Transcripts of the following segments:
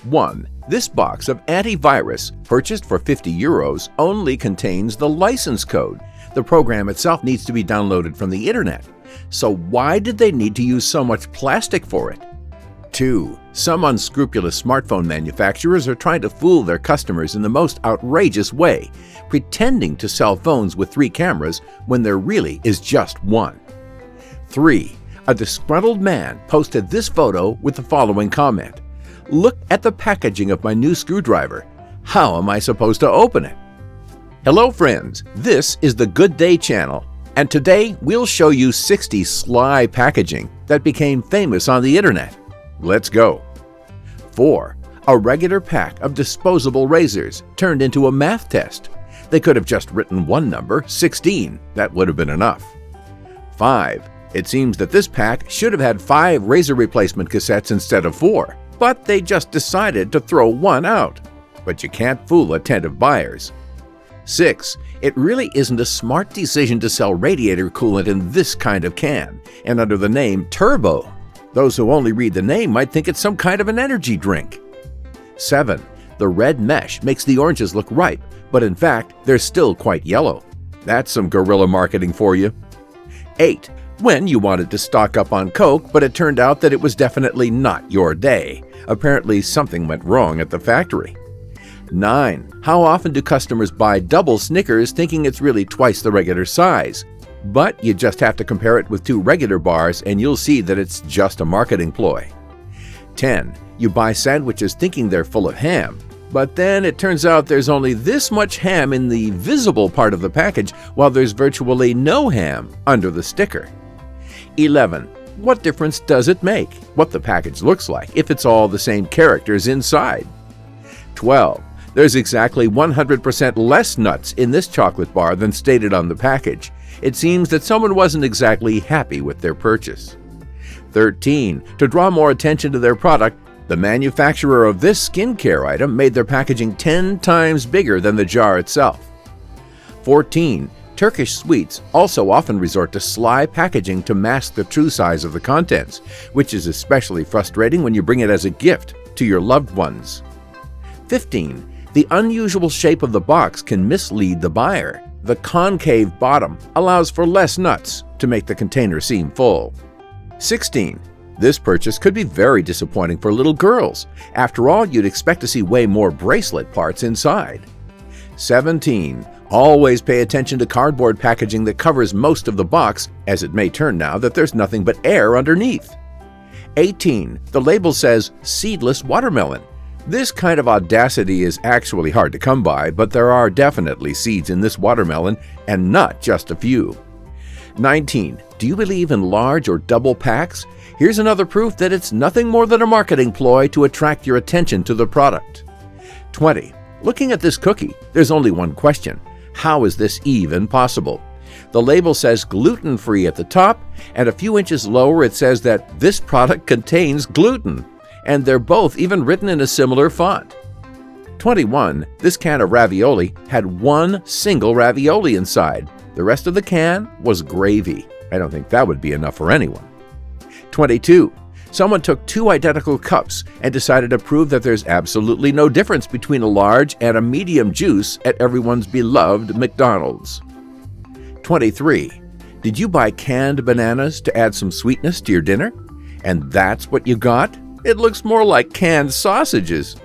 1. This box of antivirus, purchased for €50, only contains the license code. The program itself needs to be downloaded from the internet. So why did they need to use so much plastic for it? 2. Some unscrupulous smartphone manufacturers are trying to fool their customers in the most outrageous way, pretending to sell phones with 3 cameras when there really is just one. 3. A disgruntled man posted this photo with the following comment: "Look at the packaging of my new screwdriver. How am I supposed to open it?" Hello friends, this is the Good Day channel, and today we'll show you 60 sly packaging that became famous on the internet. Let's go. 4. A regular pack of disposable razors turned into a math test. They could have just written one number, 16. That would have been enough. 5. It seems that this pack should have had 5 razor replacement cassettes instead of 4, but they just decided to throw one out. But you can't fool attentive buyers. 6. It really isn't a smart decision to sell radiator coolant in this kind of can, and under the name Turbo. Those who only read the name might think it's some kind of an energy drink. 7. The red mesh makes the oranges look ripe, but in fact, they're still quite yellow. That's some guerrilla marketing for you. 8. When you wanted to stock up on Coke, but it turned out that it was definitely not your day. Apparently, something went wrong at the factory. 9. How often do customers buy double Snickers thinking it's really twice the regular size? But you just have to compare it with 2 regular bars and you'll see that it's just a marketing ploy. 10. You buy sandwiches thinking they're full of ham, but then it turns out there's only this much ham in the visible part of the package while there's virtually no ham under the sticker. 11. What difference does it make what the package looks like if it's all the same characters inside? 12. There's exactly 100% less nuts in this chocolate bar than stated on the package. It seems that someone wasn't exactly happy with their purchase. 13. To draw more attention to their product, the manufacturer of this skincare item made their packaging 10 times bigger than the jar itself. 14. Turkish sweets also often resort to sly packaging to mask the true size of the contents, which is especially frustrating when you bring it as a gift to your loved ones. 15. The unusual shape of the box can mislead the buyer. The concave bottom allows for less nuts to make the container seem full. 16. This purchase could be very disappointing for little girls. After all, you'd expect to see way more bracelet parts inside. 17. Always pay attention to cardboard packaging that covers most of the box, as it may turn now that there's nothing but air underneath. 18. The label says Seedless Watermelon. This kind of audacity is actually hard to come by, but there are definitely seeds in this watermelon, and not just a few. 19. Do you believe in large or double packs? Here's another proof that it's nothing more than a marketing ploy to attract your attention to the product. 20. Looking at this cookie, there's only one question. How is this even possible? The label says gluten-free at the top, and a few inches lower it says that this product contains gluten. And they're both even written in a similar font. 21. This can of ravioli had one single ravioli inside. The rest of the can was gravy. I don't think that would be enough for anyone. 22. Someone took 2 identical cups and decided to prove that there's absolutely no difference between a large and a medium juice at everyone's beloved McDonald's. 23. Did you buy canned bananas to add some sweetness to your dinner? And that's what you got? It looks more like canned sausages.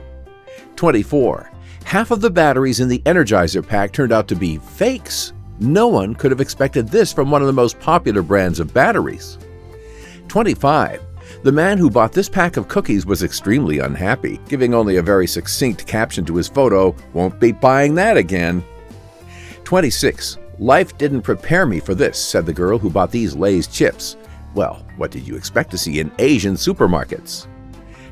24. Half of the batteries in the Energizer pack turned out to be fakes. No one could have expected this from one of the most popular brands of batteries. 25. The man who bought this pack of cookies was extremely unhappy, giving only a very succinct caption to his photo, "Won't be buying that again." 26. Life didn't prepare me for this, said the girl who bought these Lay's chips. Well, what did you expect to see in Asian supermarkets?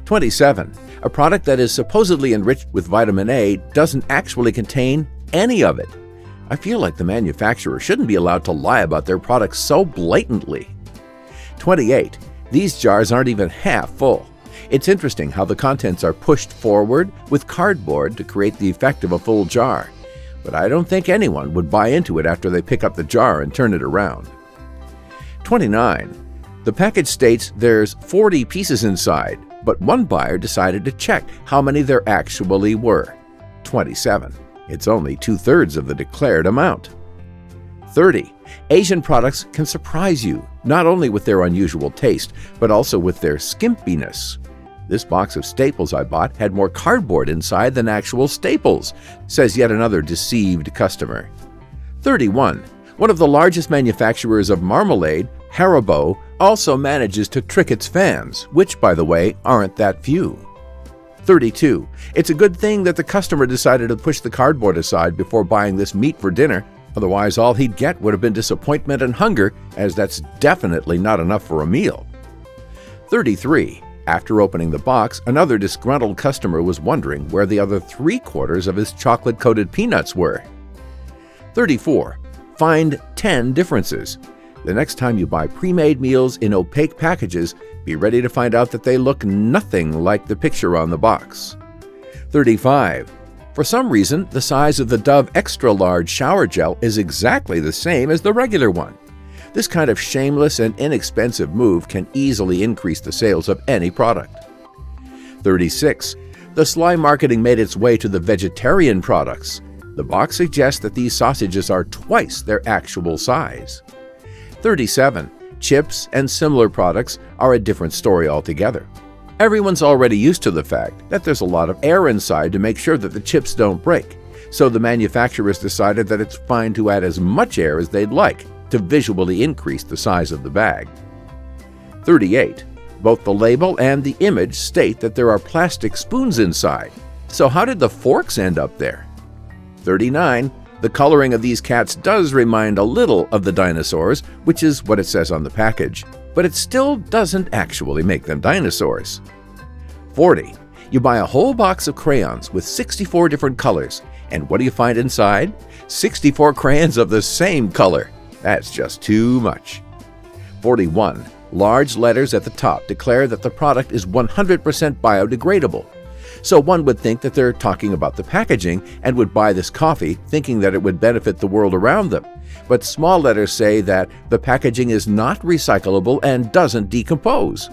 27. A product that is supposedly enriched with vitamin A doesn't actually contain any of it. I feel like the manufacturer shouldn't be allowed to lie about their products so blatantly. 28. These jars aren't even half full. It's interesting how the contents are pushed forward with cardboard to create the effect of a full jar. But I don't think anyone would buy into it after they pick up the jar and turn it around. 29. The package states there's 40 pieces inside. but one buyer decided to check how many there actually were. 27. It's only 2/3 of the declared amount. 30. Asian products can surprise you, not only with their unusual taste, but also with their skimpiness. This box of staples I bought had more cardboard inside than actual staples, says yet another deceived customer. 31. One of the largest manufacturers of marmalade, Haribo, also manages to trick its fans, which, by the way, aren't that few. 32. It's a good thing that the customer decided to push the cardboard aside before buying this meat for dinner. Otherwise, all he'd get would have been disappointment and hunger, as that's definitely not enough for a meal. 33. After opening the box, another disgruntled customer was wondering where the other 3/4 of his chocolate-coated peanuts were. 34. Find 10 differences. The next time you buy pre-made meals in opaque packages, be ready to find out that they look nothing like the picture on the box. 35. For some reason, the size of the Dove Extra Large shower gel is exactly the same as the regular one. This kind of shameless and inexpensive move can easily increase the sales of any product. 36. The sly marketing made its way to the vegetarian products. The box suggests that these sausages are twice their actual size. 37. Chips and similar products are a different story altogether. Everyone's already used to the fact that there's a lot of air inside to make sure that the chips don't break, so the manufacturers decided that it's fine to add as much air as they'd like to visually increase the size of the bag. 38. Both the label and the image state that there are plastic spoons inside, so how did the forks end up there? 39. The coloring of these cats does remind a little of the dinosaurs, which is what it says on the package, but it still doesn't actually make them dinosaurs. 40. You buy a whole box of crayons with 64 different colors, and what do you find inside? 64 crayons of the same color. That's just too much. 41. Large letters at the top declare that the product is 100% biodegradable. So one would think that they're talking about the packaging and would buy this coffee thinking that it would benefit the world around them. But small letters say that the packaging is not recyclable and doesn't decompose.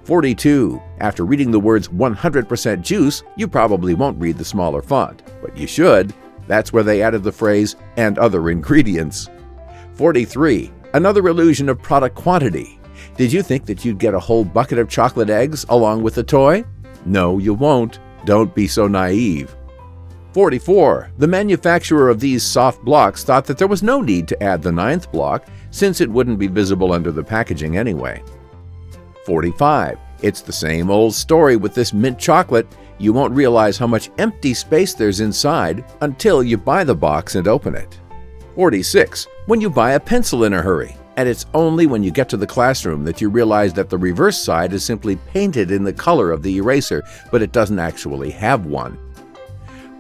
42. After reading the words 100% juice, you probably won't read the smaller font, but you should. That's where they added the phrase, and other ingredients. 43. Another illusion of product quantity. Did you think that you'd get a whole bucket of chocolate eggs along with the toy? No, you won't. Don't be so naive. 44. The manufacturer of these soft blocks thought that there was no need to add the 9th block, since it wouldn't be visible under the packaging anyway. 45. It's the same old story with this mint chocolate. You won't realize how much empty space there's inside until you buy the box and open it. 46. When you buy a pencil in a hurry, and it's only when you get to the classroom that you realize that the reverse side is simply painted in the color of the eraser, but it doesn't actually have one.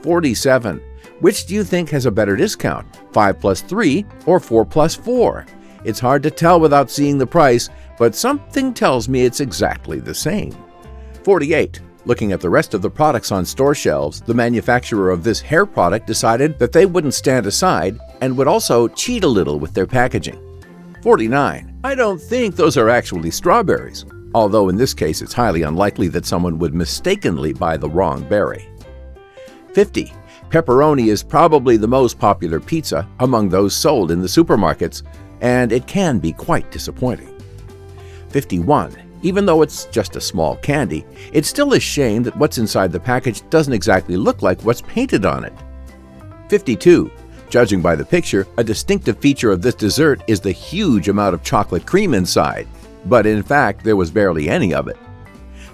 47. Which do you think has a better discount, 5 plus 3 or 4 plus 4? It's hard to tell without seeing the price, but something tells me it's exactly the same. 48. Looking at the rest of the products on store shelves, the manufacturer of this hair product decided that they wouldn't stand aside and would also cheat a little with their packaging. 49. I don't think those are actually strawberries, although in this case it's highly unlikely that someone would mistakenly buy the wrong berry. 50. Pepperoni is probably the most popular pizza among those sold in the supermarkets, and it can be quite disappointing. 51. Even though it's just a small candy, it's still a shame that what's inside the package doesn't exactly look like what's painted on it. 52. Judging by the picture, a distinctive feature of this dessert is the huge amount of chocolate cream inside, but in fact there was barely any of it.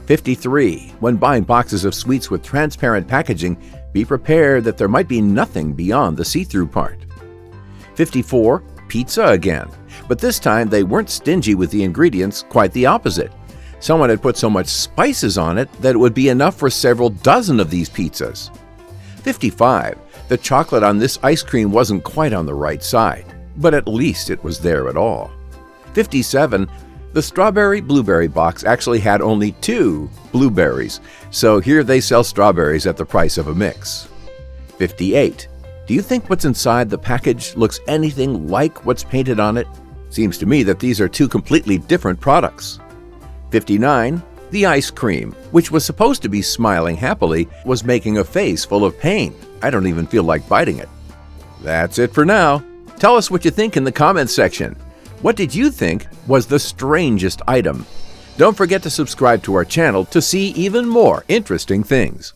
53. When buying boxes of sweets with transparent packaging, be prepared that there might be nothing beyond the see-through part. 54. Pizza again, but this time they weren't stingy with the ingredients, quite the opposite. Someone had put so much spices on it that it would be enough for several dozen of these pizzas. 55. The chocolate on this ice cream wasn't quite on the right side, but at least it was there at all. 57. The strawberry-blueberry box actually had only 2 blueberries, so here they sell strawberries at the price of a mix. 58. Do you think what's inside the package looks anything like what's painted on it? Seems to me that these are 2 completely different products. 59. The ice cream, which was supposed to be smiling happily, was making a face full of pain. I don't even feel like biting it. That's it for now. Tell us what you think in the comments section. What did you think was the strangest item? Don't forget to subscribe to our channel to see even more interesting things.